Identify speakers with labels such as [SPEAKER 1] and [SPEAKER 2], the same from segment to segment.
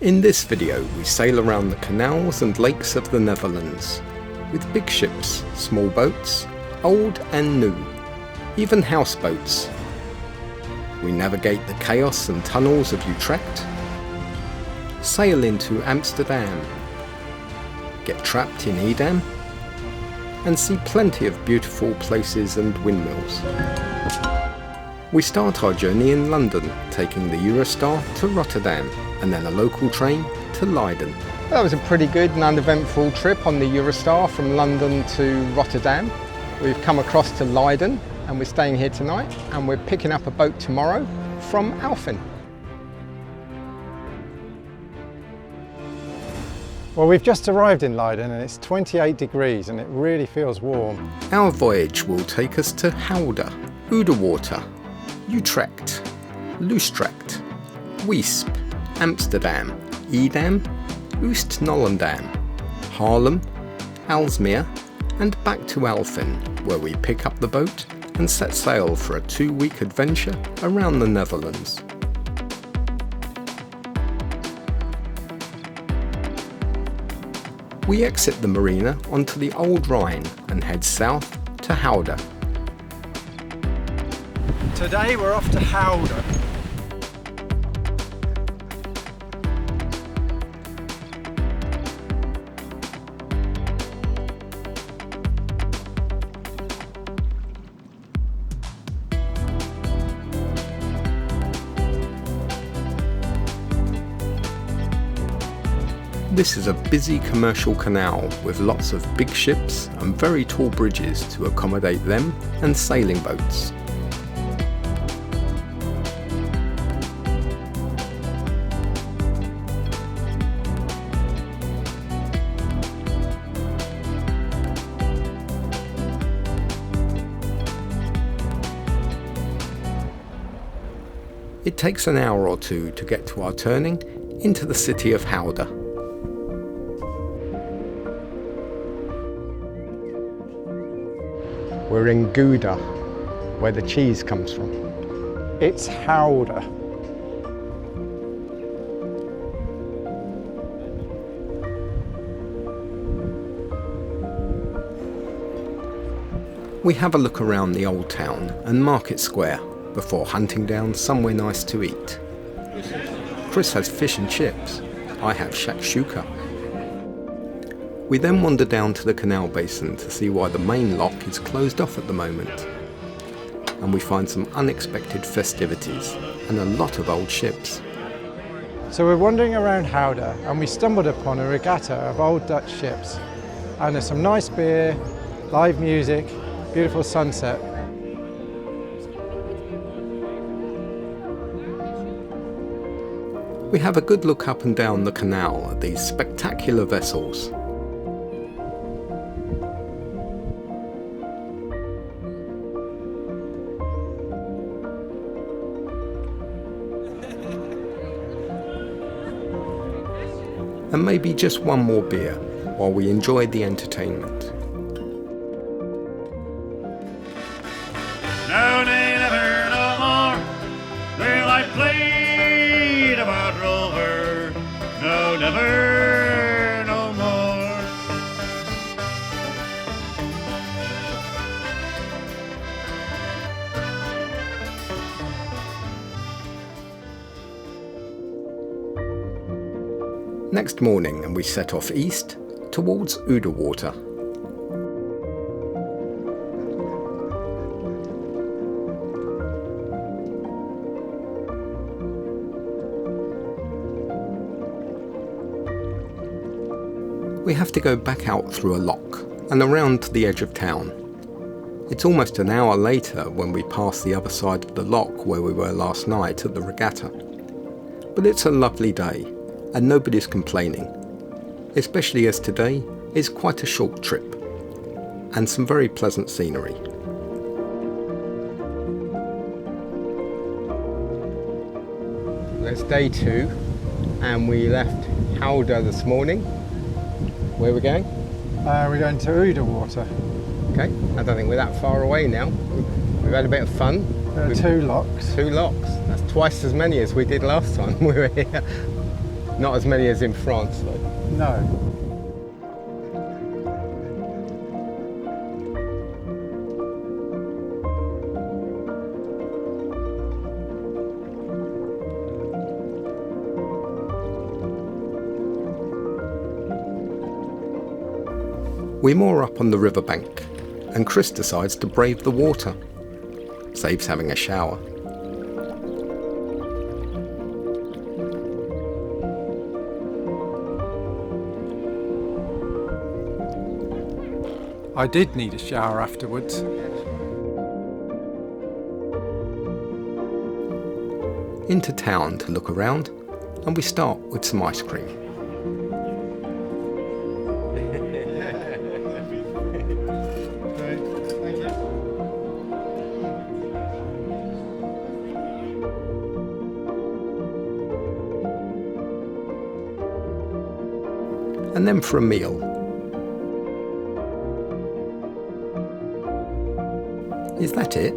[SPEAKER 1] In this video we sail around the canals and lakes of the Netherlands, with big ships, small boats, old and new, even houseboats. We navigate the chaos and tunnels of Utrecht, sail into Amsterdam, get trapped in Edam, and see plenty of beautiful places and windmills. We start our journey in London, taking the Eurostar to Rotterdam, and then a local train to Leiden. That was a pretty good and uneventful trip on the Eurostar from London to Rotterdam. We've come across to Leiden and we're staying here tonight, and we're picking up a boat tomorrow from Alphen.
[SPEAKER 2] Well, we've just arrived in Leiden and it's 28 degrees and it really feels warm.
[SPEAKER 1] Our voyage will take us to Gouda, Oudewater, Utrecht, Loosdrecht, Weesp, Amsterdam, Edam, Oostknollendam, Harlem, Aalsmeer, and back to Alphen, where we pick up the boat and set sail for a 2-week adventure around the Netherlands. We exit the marina onto the Old Rhine and head south to Gouda.
[SPEAKER 2] Today we're off to Gouda.
[SPEAKER 1] This is a busy commercial canal with lots of big ships and very tall bridges to accommodate them and sailing boats. It takes an hour or two to get to our turning into the city of Gouda. We're in Gouda, where the cheese comes from.
[SPEAKER 2] It's Gouda.
[SPEAKER 1] We have a look around the old town and market square before hunting down somewhere nice to eat. Chris has fish and chips. I have shakshuka. We then wander down to the canal basin to see why the main lock is closed off at the moment. And we find some unexpected festivities and a lot of old ships.
[SPEAKER 2] So we're wandering around Gouda and we stumbled upon a regatta of old Dutch ships. And there's some nice beer, live music, beautiful sunset.
[SPEAKER 1] We have a good look up and down the canal at these spectacular vessels. And maybe just one more beer while we enjoy the entertainment.
[SPEAKER 3] No, nay, never, no more will I play the bad rover. No, never, no more.
[SPEAKER 1] Next morning, and we set off east towards Oudewater. We have to go back out through a lock and around to the edge of town. It's almost an hour later when we pass the other side of the lock where we were last night at the regatta. But it's a lovely day and nobody's complaining, especially as today is quite a short trip and some very pleasant scenery. It's day 2 and we left Gouda this morning. Where are we going?
[SPEAKER 2] We're going to Oudewater.
[SPEAKER 1] Okay, I don't think we're that far away now. We've had a bit of fun.
[SPEAKER 2] There are 2 locks.
[SPEAKER 1] 2 locks. That's twice as many as we did last time we were here. Not as many as in France though.
[SPEAKER 2] No.
[SPEAKER 1] We moor up on the riverbank, and Chris decides to brave the water. Saves having a shower.
[SPEAKER 2] I did need a shower afterwards.
[SPEAKER 1] Into town to look around, and we start with some ice cream. And then for a meal. Is that it?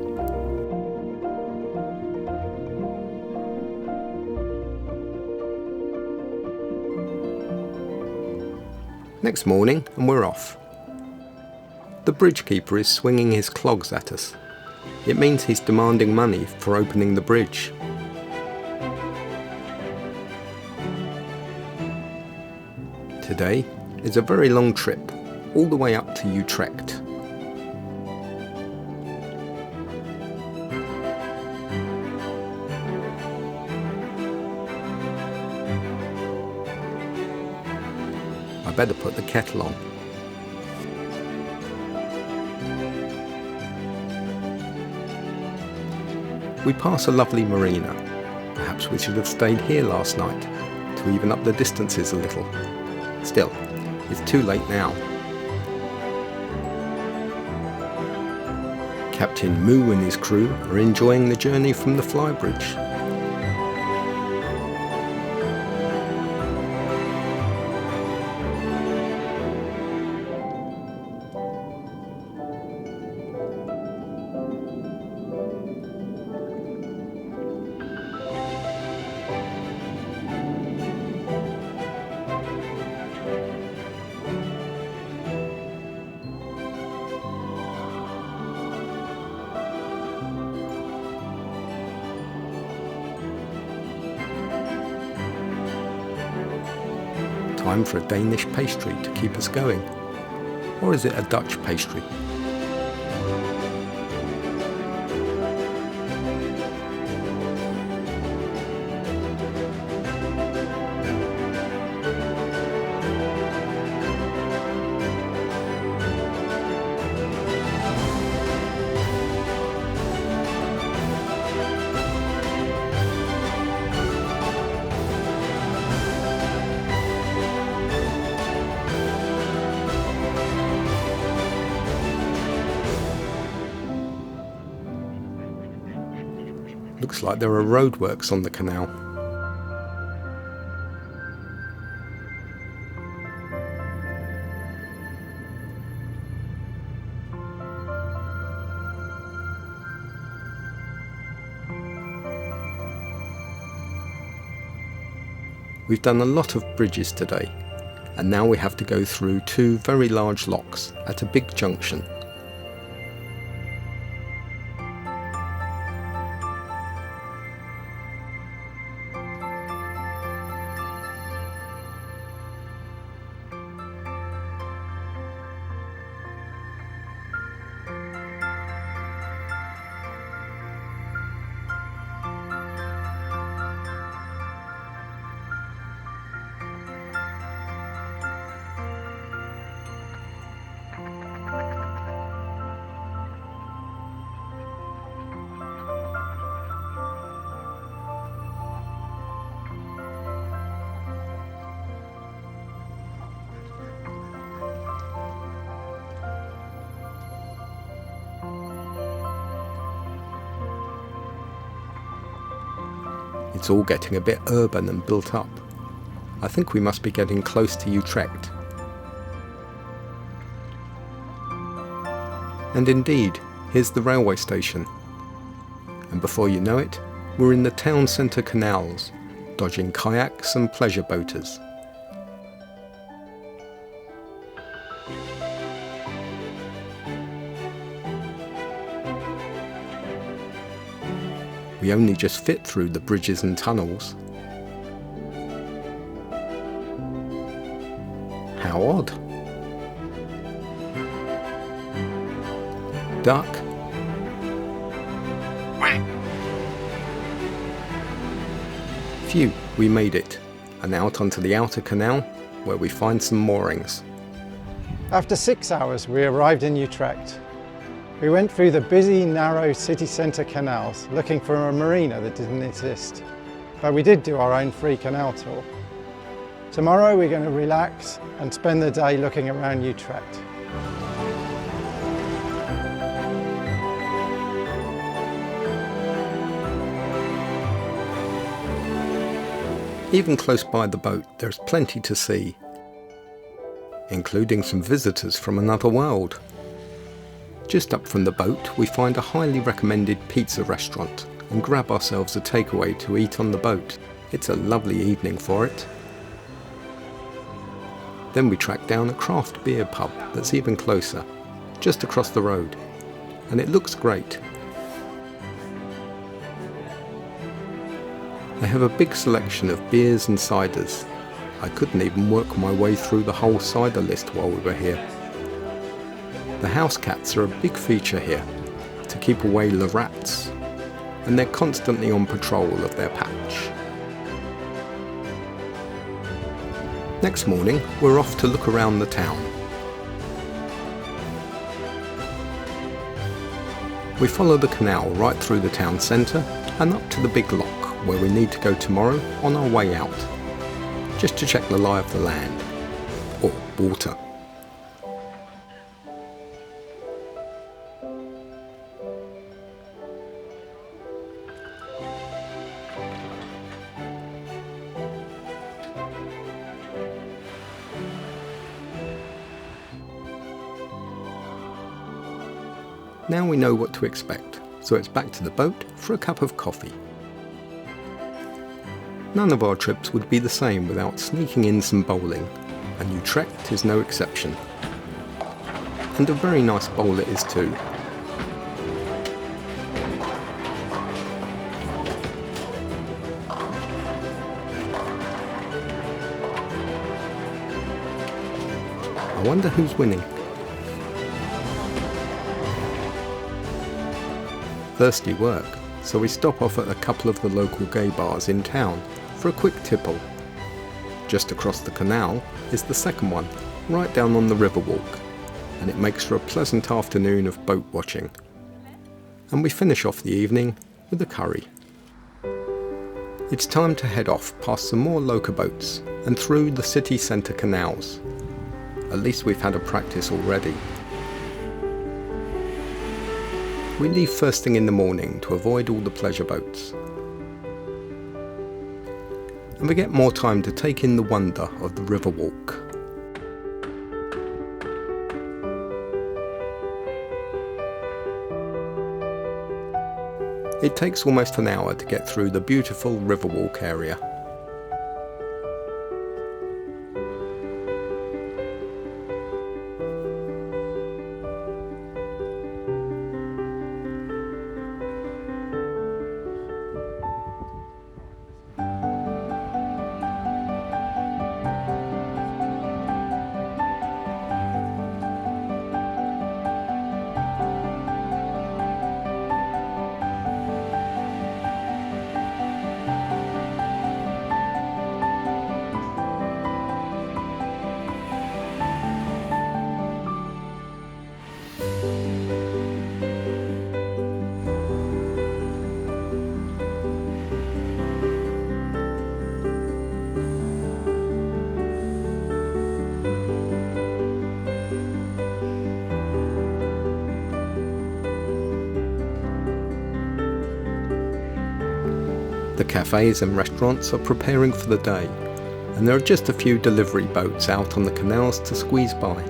[SPEAKER 1] Next morning, and we're off. The bridge keeper is swinging his clogs at us. It means he's demanding money for opening the bridge. Today is a very long trip, all the way up to Utrecht. I better put the kettle on. We pass a lovely marina. Perhaps we should have stayed here last night to even up the distances a little. Still, it's too late now. Captain Moo and his crew are enjoying the journey from the flybridge. Time for a Danish pastry to keep us going. Or is it a Dutch pastry? Looks like there are roadworks on the canal. We've done a lot of bridges today, and now we have to go through two very large locks at a big junction. It's all getting a bit urban and built up. I think we must be getting close to Utrecht. And indeed, here's the railway station. And before you know it, we're in the town centre canals, dodging kayaks and pleasure boaters. We only just fit through the bridges and tunnels. How odd. Duck. Phew, we made it, and out onto the outer canal, where we find some moorings.
[SPEAKER 2] After 6 hours, we arrived in Utrecht. We went through the busy, narrow city centre canals, looking for a marina that didn't exist. But we did do our own free canal tour. Tomorrow we're going to relax and spend the day looking around Utrecht.
[SPEAKER 1] Even close by the boat, there's plenty to see, including some visitors from another world. Just up from the boat, we find a highly recommended pizza restaurant and grab ourselves a takeaway to eat on the boat. It's a lovely evening for it. Then we track down a craft beer pub that's even closer, just across the road, and it looks great. They have a big selection of beers and ciders. I couldn't even work my way through the whole cider list while we were here. The house cats are a big feature here, to keep away the rats, and they're constantly on patrol of their patch. Next morning, we're off to look around the town. We follow the canal right through the town centre and up to the big lock, where we need to go tomorrow on our way out, just to check the lie of the land, or water. Now we know what to expect, so it's back to the boat for a cup of coffee. None of our trips would be the same without sneaking in some bowling, and Utrecht is no exception. And a very nice bowl it is too. I wonder who's winning. Thirsty work, so we stop off at a couple of the local gay bars in town for a quick tipple. Just across the canal is the second one, right down on the river walk, and it makes for a pleasant afternoon of boat watching. And we finish off the evening with a curry. It's time to head off past some more Loca Boats and through the city centre canals. At least we've had a practice already. We leave first thing in the morning to avoid all the pleasure boats. And we get more time to take in the wonder of the river walk. It takes almost an hour to get through the beautiful river walk area. The cafes and restaurants are preparing for the day, and there are just a few delivery boats out on the canals to squeeze by.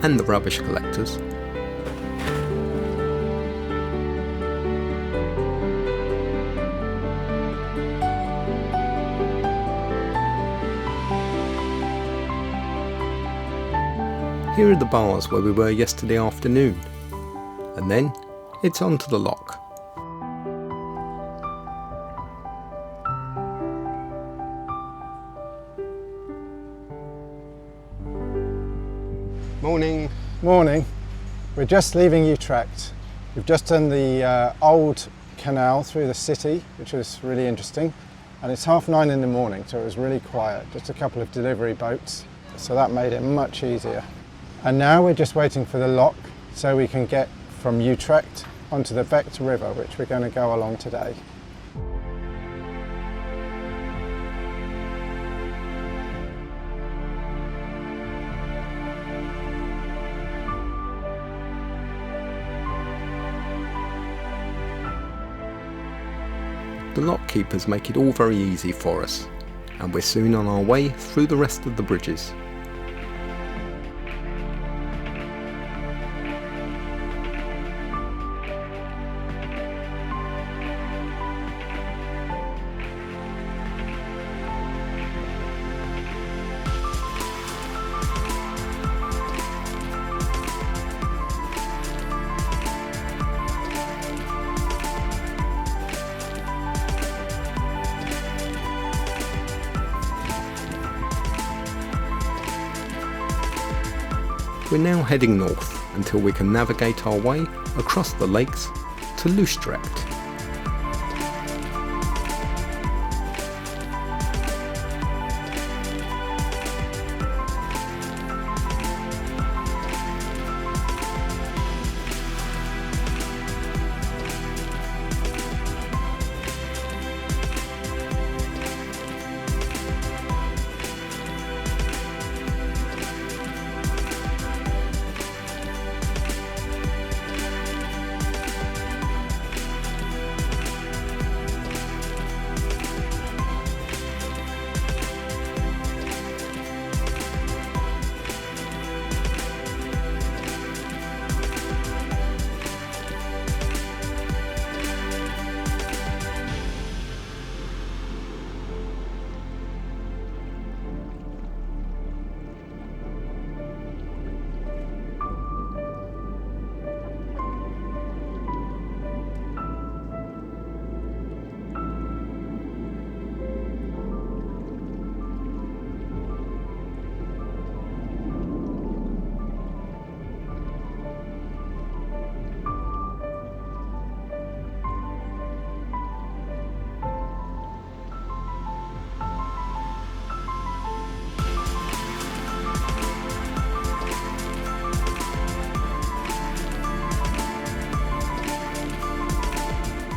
[SPEAKER 1] and the rubbish collectors. Here are the bars where we were yesterday afternoon, and then it's on to the lock.
[SPEAKER 2] Morning. Morning. We're just leaving Utrecht. We've just done the old canal through the city, which was really interesting, and it's 9:30 in the morning, so it was really quiet, just a couple of delivery boats, so that made it much easier. And now we're just waiting for the lock so we can get from Utrecht onto the Vecht River, which we're going to go along today.
[SPEAKER 1] The lock keepers make it all very easy for us, and we're soon on our way through the rest of the bridges. We're now heading north until we can navigate our way across the lakes to Loosdrecht.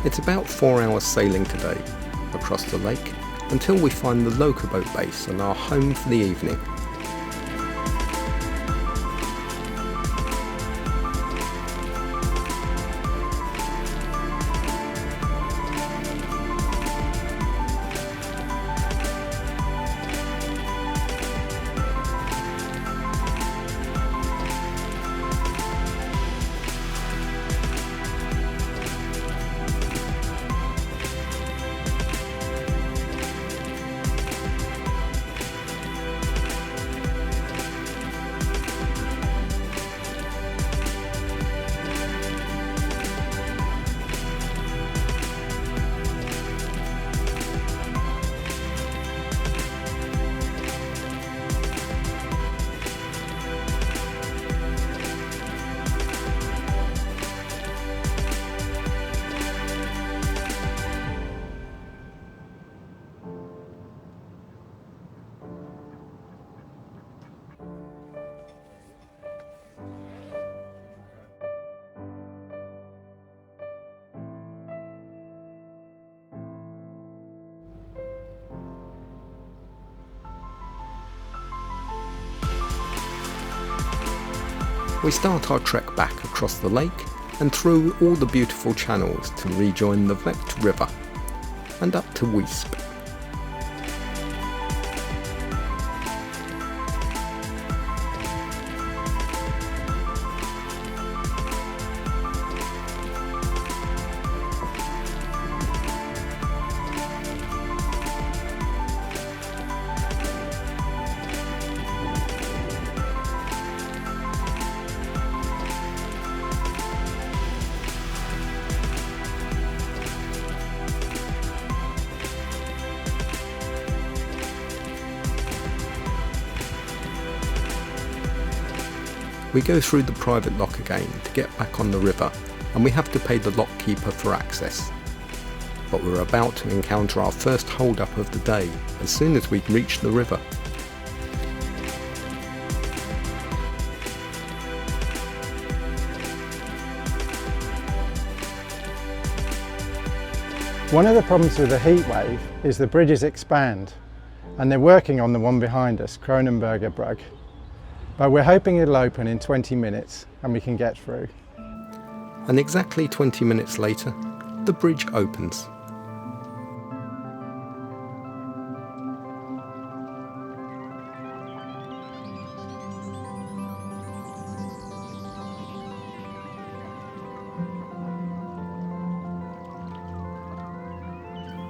[SPEAKER 1] It's about 4 hours sailing today across the lake until we find the Loca Boat base and are home for the evening. We start our trek back across the lake and through all the beautiful channels to rejoin the Vecht River and up to Weesp. We go through the private lock again to get back on the river, and we have to pay the lock keeper for access. But we're about to encounter our first hold-up of the day as soon as we reach the river.
[SPEAKER 2] One of the problems with the heat wave is the bridges expand, and they're working on the one behind us, Kronenberger Brug. But we're hoping it'll open in 20 minutes and we can get through.
[SPEAKER 1] And exactly 20 minutes later, the bridge opens.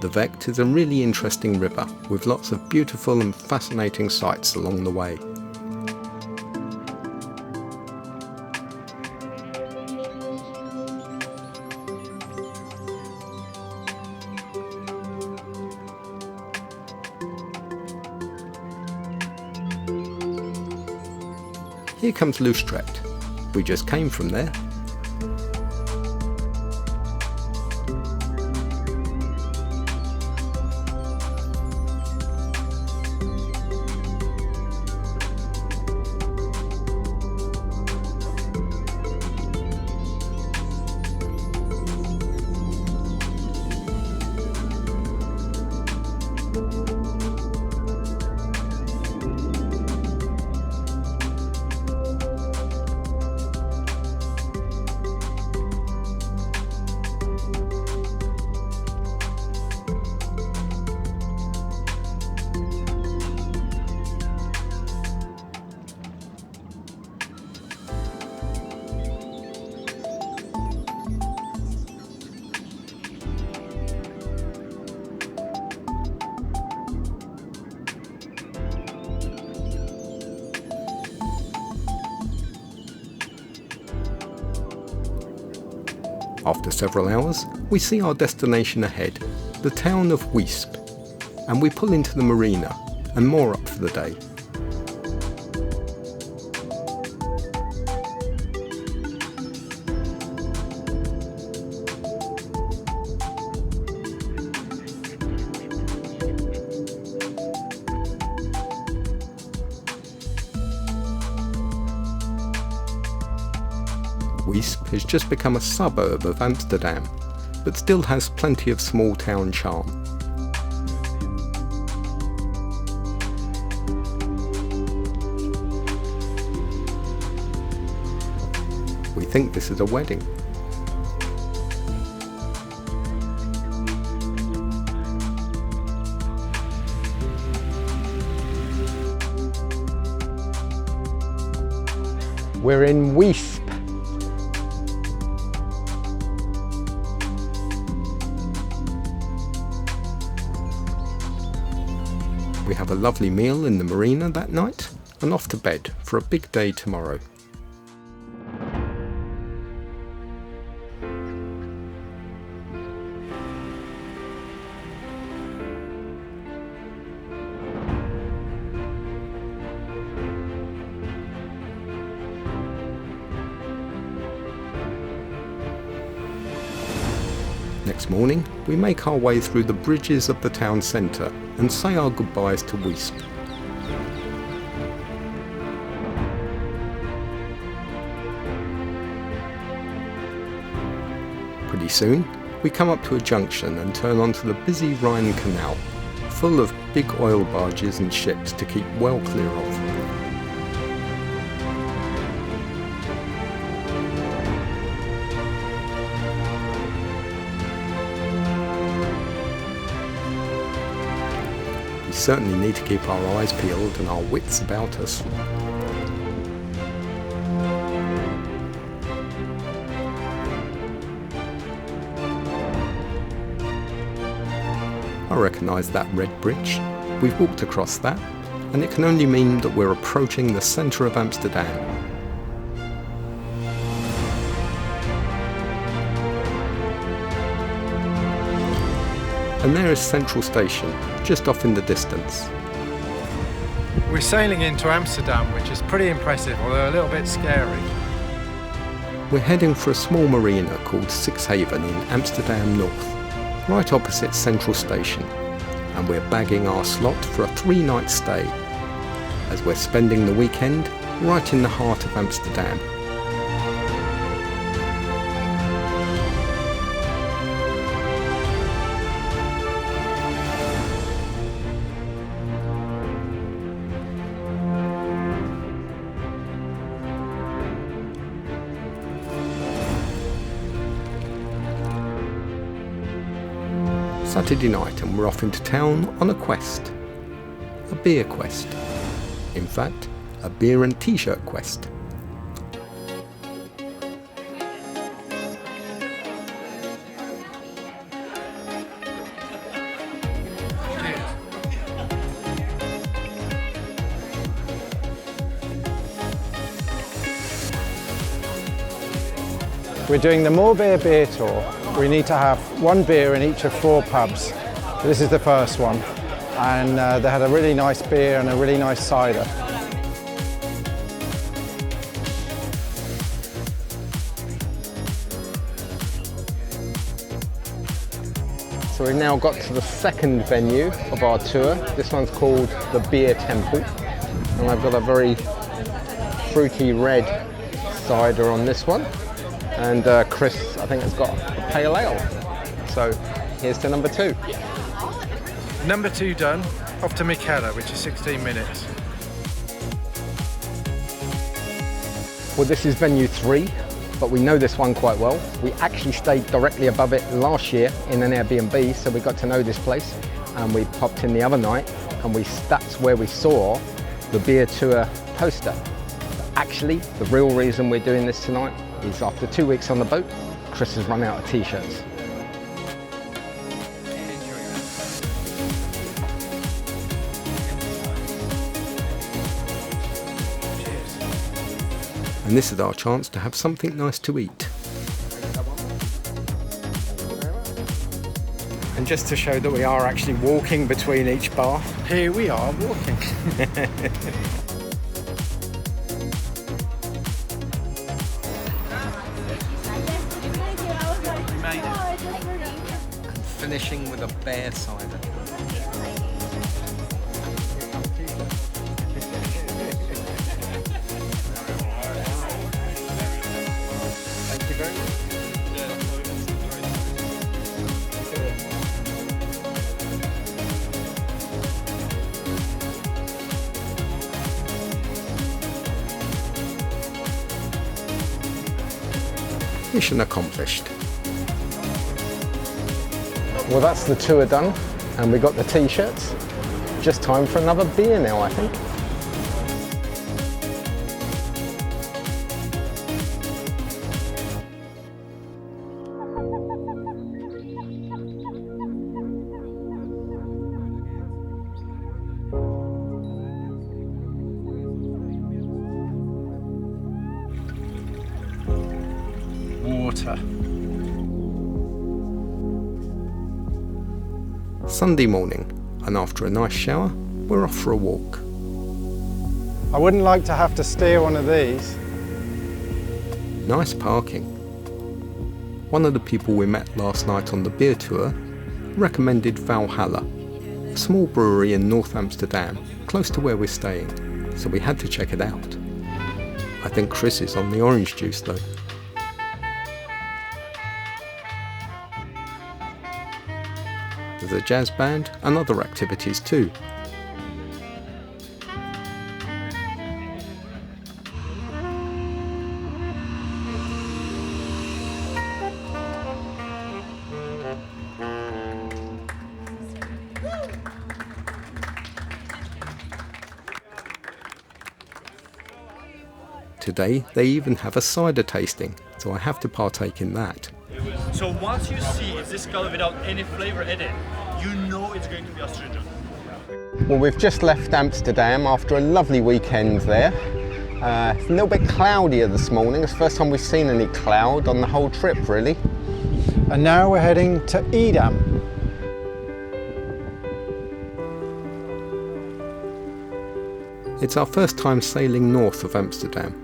[SPEAKER 1] The Vecht is a really interesting river with lots of beautiful and fascinating sights along the way. Here comes Loosdrecht. We just came from there. After several hours, we see our destination ahead, the town of Weesp, and we pull into the marina and moor up for the day. Weesp has just become a suburb of Amsterdam, but still has plenty of small town charm. We think this is a wedding.
[SPEAKER 2] We're in Weesp.
[SPEAKER 1] We have a lovely meal in the marina that night and off to bed for a big day tomorrow. Next morning, we make our way through the bridges of the town centre and say our goodbyes to Weesp. Pretty soon, we come up to a junction and turn onto the busy Rhine Canal, full of big oil barges and ships to keep well clear of. We certainly need to keep our eyes peeled and our wits about us. I recognise that red bridge. We've walked across that, and it can only mean that we're approaching the centre of Amsterdam. And there is Central Station, just off in the distance.
[SPEAKER 2] We're sailing into Amsterdam, which is pretty impressive, although a little bit scary.
[SPEAKER 1] We're heading for a small marina called Sixhaven in Amsterdam North, right opposite Central Station, and we're bagging our slot for a 3-night stay, as we're spending the weekend right in the heart of Amsterdam. Saturday night and we're off into town on a quest. A beer quest. In fact, a beer and t-shirt quest.
[SPEAKER 2] We're doing the More Beer Tour. We need to have 1 beer in each of 4 pubs. This is the first one. And they had a really nice beer and a really nice cider.
[SPEAKER 1] So we've now got to the second venue of our tour. This one's called the Beer Temple. And I've got a very fruity red cider on this one. And Chris, I think, has got a pale ale. So here's to number 2.
[SPEAKER 2] Number 2 done, off to MacLeod, which is 16 minutes.
[SPEAKER 1] Well, this is venue 3, but we know this one quite well. We actually stayed directly above it last year in an Airbnb, so we got to know this place. And we popped in the other night, and that's where we saw the beer tour poster. But actually, the real reason we're doing this tonight is after 2 weeks on the boat, Chris has run out of t-shirts. And this is our chance to have something nice to eat. And just to show that we are actually walking between each bar.
[SPEAKER 2] Here we are walking.
[SPEAKER 1] Finishing with a bear cider. Thank you very much. Mission accomplished. Well, that's the tour done, and we got the t-shirts. Just time for another beer now, I think.
[SPEAKER 2] Water.
[SPEAKER 1] Sunday morning, and after a nice shower, we're off for a walk.
[SPEAKER 2] I wouldn't like to have to steer one of these.
[SPEAKER 1] Nice parking. One of the people we met last night on the beer tour recommended Valhalla, a small brewery in North Amsterdam, close to where we're staying, so we had to check it out. I think Chris is on the orange juice though. There's a jazz band and other activities too. Today they even have a cider tasting, so I have to partake in that.
[SPEAKER 4] So once you see it's this color without any flavor in it, you know it's going to be astringent.
[SPEAKER 1] Well, we've just left Amsterdam after a lovely weekend there. It's a little bit cloudier this morning. It's the first time we've seen any cloud on the whole trip, really.
[SPEAKER 2] And now we're heading to Edam.
[SPEAKER 1] It's our first time sailing north of Amsterdam.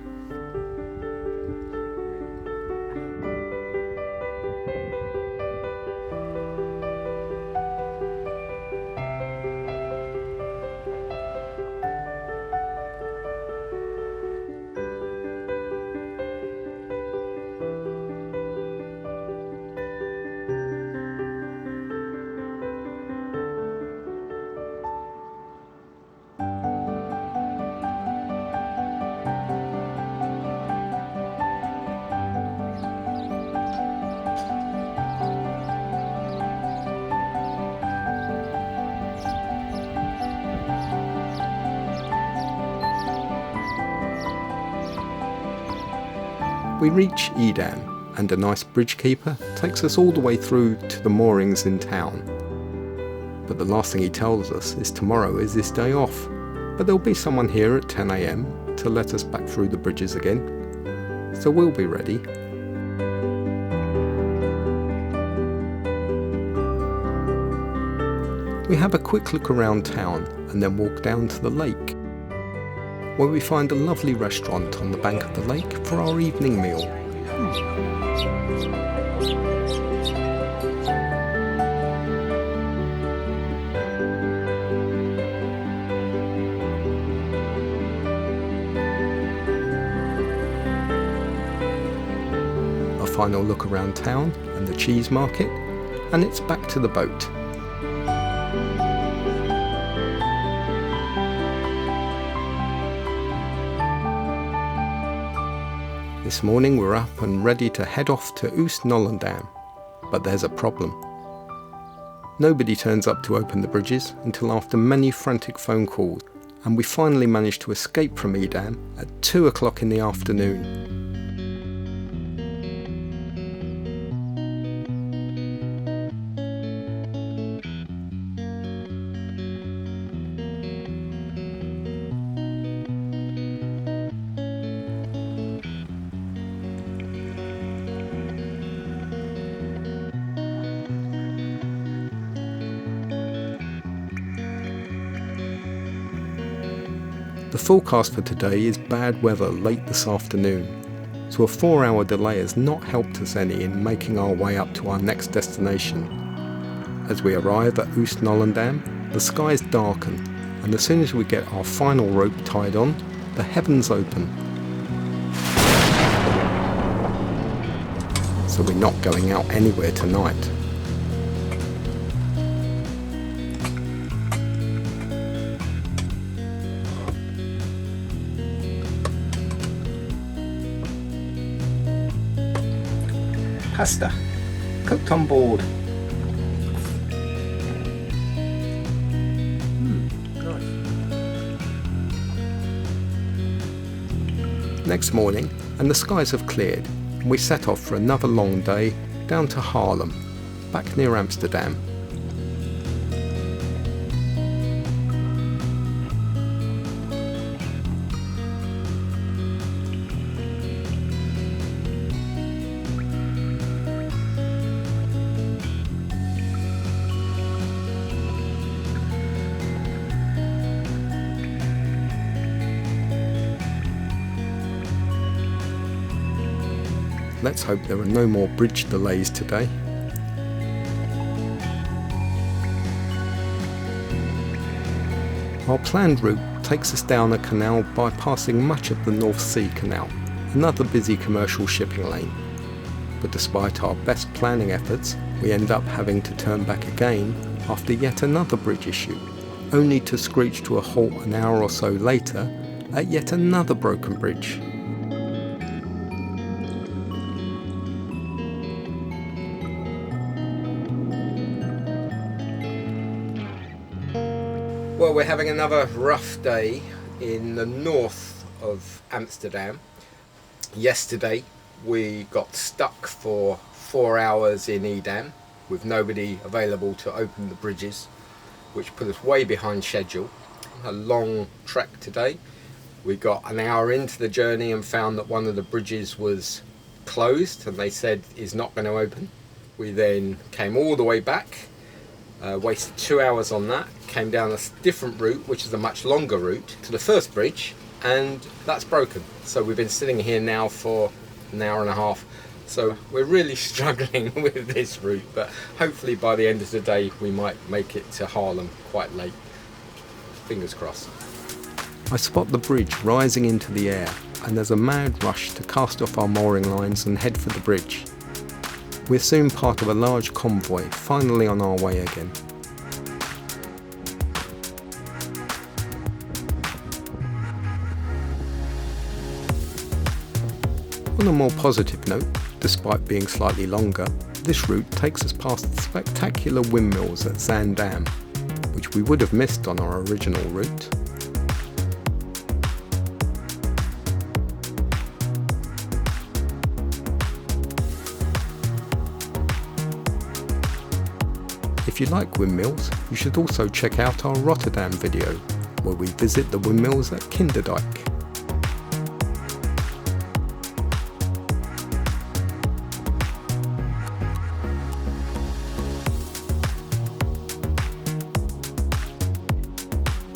[SPEAKER 1] We reach Edam, and a nice bridge keeper takes us all the way through to the moorings in town. But the last thing he tells us is tomorrow is his day off, but there'll be someone here at 10 AM to let us back through the bridges again, so we'll be ready. We have a quick look around town and then walk down to the lake, where we find a lovely restaurant on the bank of the lake for our evening meal. A final look around town and the cheese market, and it's back to the boat. This morning we're up and ready to head off to Oostknollendam, but there's a problem. Nobody turns up to open the bridges until after many frantic phone calls, and we finally manage to escape from Edam at 2 o'clock in the afternoon. The forecast for today is bad weather late this afternoon, so a 4-hour delay has not helped us any in making our way up to our next destination. As we arrive at Oostknollendam, the skies darken, and as soon as we get our final rope tied on, the heavens open. So we're not going out anywhere tonight. Pasta, cooked on board. Next morning, and the skies have cleared, and we set off for another long day down to Haarlem, back near Amsterdam. Let's hope there are no more bridge delays today. Our planned route takes us down a canal bypassing much of the North Sea Canal, another busy commercial shipping lane. But despite our best planning efforts, we end up having to turn back again after yet another bridge issue, only to screech to a halt an hour or so later at yet another broken bridge. Well, we're having another rough day in the north of Amsterdam. Yesterday we got stuck for 4 hours in Edam with nobody available to open the bridges, which put us way behind schedule. A long trek today. We got an hour into the journey and found that one of the bridges was closed and they said is not going to open. We then came all the way back Wasted 2 hours on that, came down a different route, which is a much longer route, to the first bridge, and that's broken. So we've been sitting here now for an hour and a half. So we're really struggling with this route, but hopefully by the end of the day we might make it to Haarlem quite late. Fingers crossed. I spot the bridge rising into the air, and there's a mad rush to cast off our mooring lines and head for the bridge. We're soon part of a large convoy, finally on our way again. On a more positive note, despite being slightly longer, this route takes us past the spectacular windmills at Zaandam, which we would have missed on our original route. If you like windmills, you should also check out our Rotterdam video, where we visit the windmills at Kinderdijk.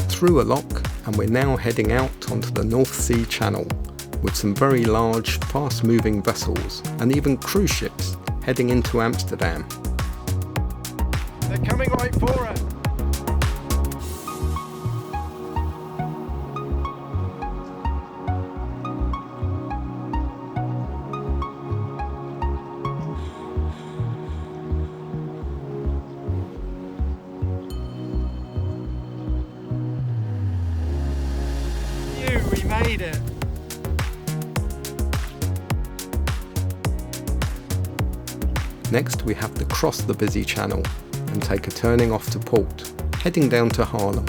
[SPEAKER 1] Through a lock, and we're now heading out onto the North Sea Channel, with some very large, fast-moving vessels, and even cruise ships heading into Amsterdam.
[SPEAKER 2] They're coming right for it. We made it.
[SPEAKER 1] Next we have to cross the busy channel and take a turning off to port, heading down to Haarlem.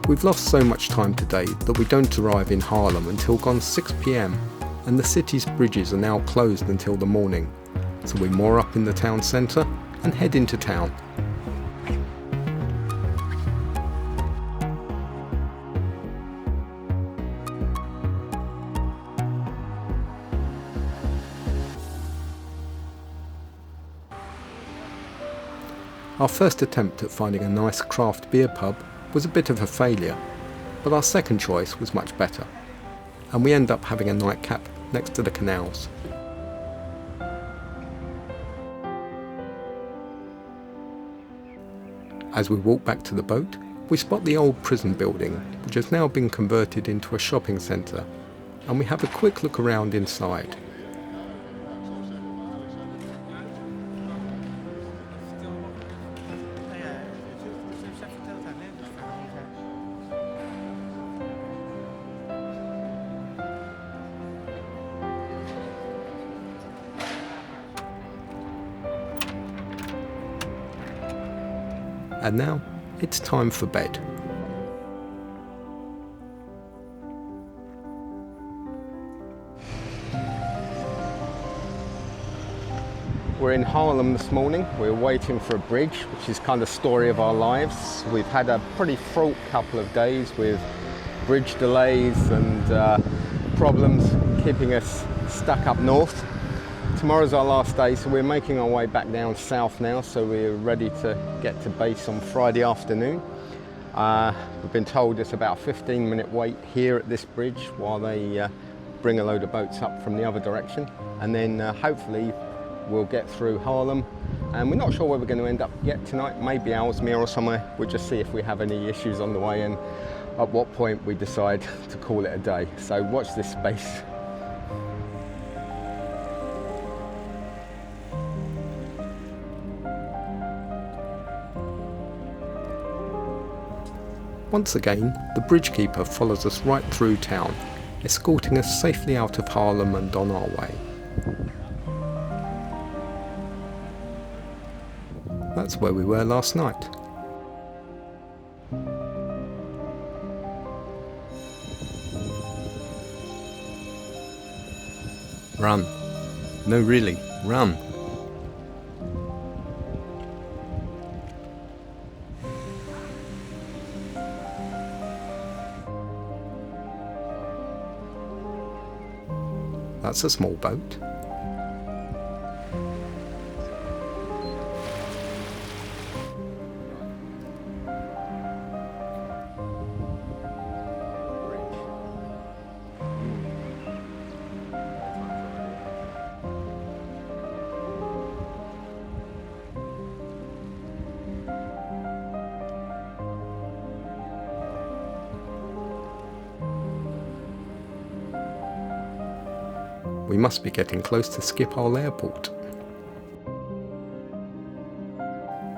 [SPEAKER 1] We've lost so much time today that we don't arrive in Haarlem until gone 6 PM, and the city's bridges are now closed until the morning, so we moor up in the town centre and head into town. Our first attempt at finding a nice craft beer pub was a bit of a failure, but our second choice was much better, and we end up having a nightcap next to the canals. As we walk back to the boat, we spot the old prison building, which has now been converted into a shopping centre, and we have a quick look around inside. And now, it's time for bed. We're in Haarlem this morning. We're waiting for a bridge, which is kind of the story of our lives. We've had a pretty fraught couple of days with bridge delays and problems keeping us stuck up north. Tomorrow's our last day, so we're making our way back down south now, so we're ready to get to base on Friday afternoon. We've been told it's about a 15-minute wait here at this bridge while they bring a load of boats up from the other direction, and then hopefully we'll get through Haarlem, and we're not sure where we're going to end up yet tonight, maybe Aalsmeer or somewhere. We'll just see if we have any issues on the way and at what point we decide to call it a day. So watch this space. Once again, the bridgekeeper follows us right through town, escorting us safely out of Haarlem and on our way. That's where we were last night. Run. No really, run. That's a small boat. We must be getting close to Schiphol Airport.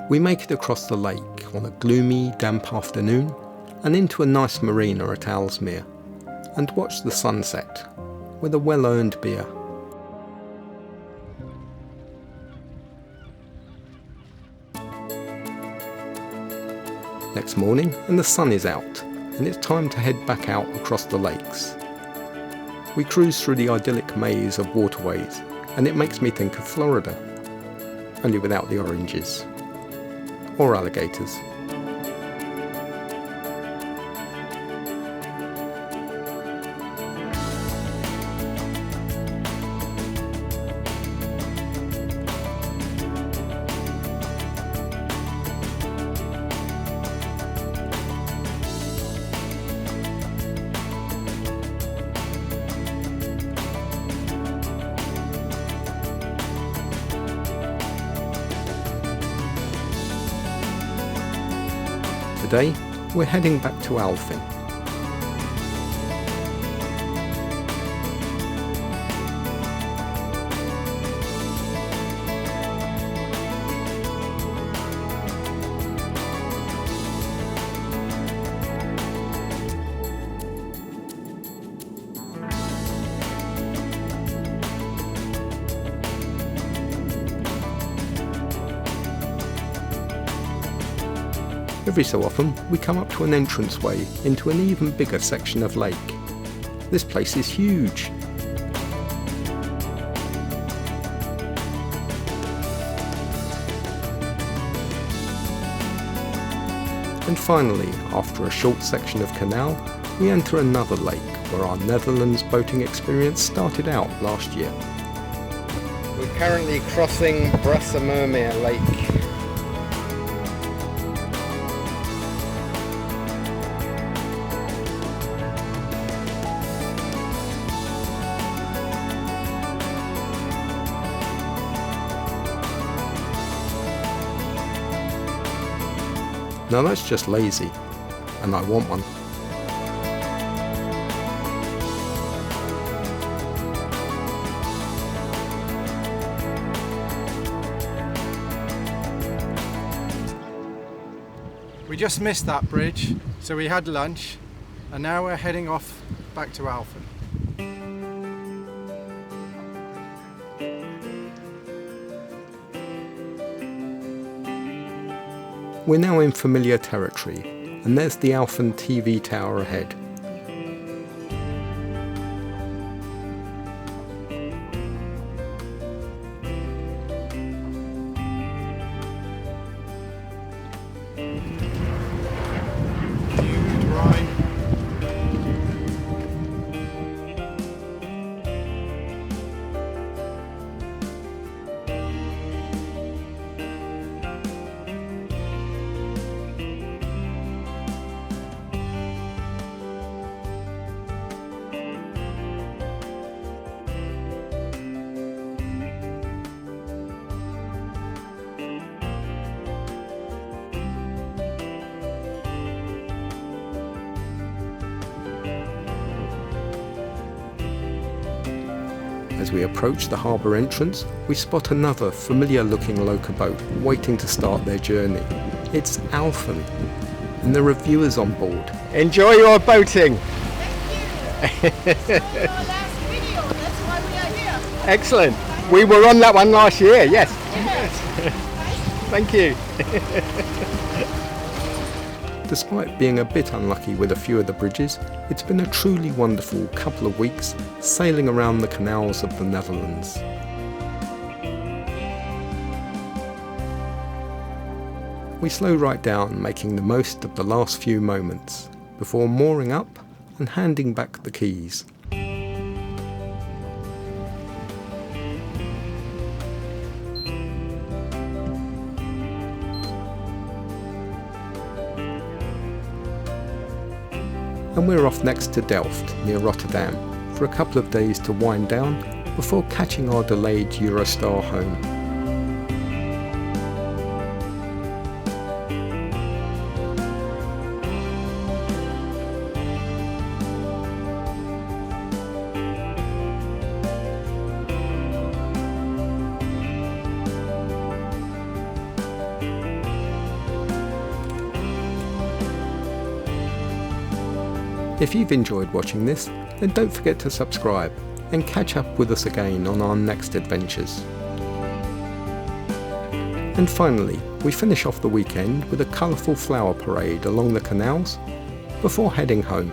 [SPEAKER 1] We make it across the lake on a gloomy, damp afternoon and into a nice marina at Aalsmeer and watch the sunset with a well-earned beer. Next morning and the sun is out and it's time to head back out across the lakes. We cruise through the idyllic maze of waterways and it makes me think of Florida, only without the oranges or alligators. Today, we're heading back to Alphen. Every so often, we come up to an entranceway into an even bigger section of lake. This place is huge. And finally, after a short section of canal, we enter another lake where our Netherlands boating experience started out last year. We're currently crossing Brassemermeer Lake. Now that's just lazy, and I want one.
[SPEAKER 2] We just missed that bridge, so we had lunch, and now we're heading off back to Alphen.
[SPEAKER 1] We're now in familiar territory, and there's the APN TV tower ahead. As we approach the harbour entrance, we spot another familiar-looking Loca Boat waiting to start their journey. It's Alphen, and there are viewers on board. Enjoy your boating!
[SPEAKER 5] Thank you! This is your last video, that's why we are here.
[SPEAKER 1] Excellent! We were on that one last year, yes.
[SPEAKER 5] Yes.
[SPEAKER 1] Thank you. Despite being a bit unlucky with a few of the bridges, it's been a truly wonderful couple of weeks sailing around the canals of the Netherlands. we slow right down, making the most of the last few moments, before mooring up and handing back the keys. And we're off next to Delft, near Rotterdam, for a couple of days to wind down before catching our delayed Eurostar home. If you've enjoyed watching this, then don't forget to subscribe and catch up with us again on our next adventures. And finally, we finish off the weekend with a colourful flower parade along the canals before heading home.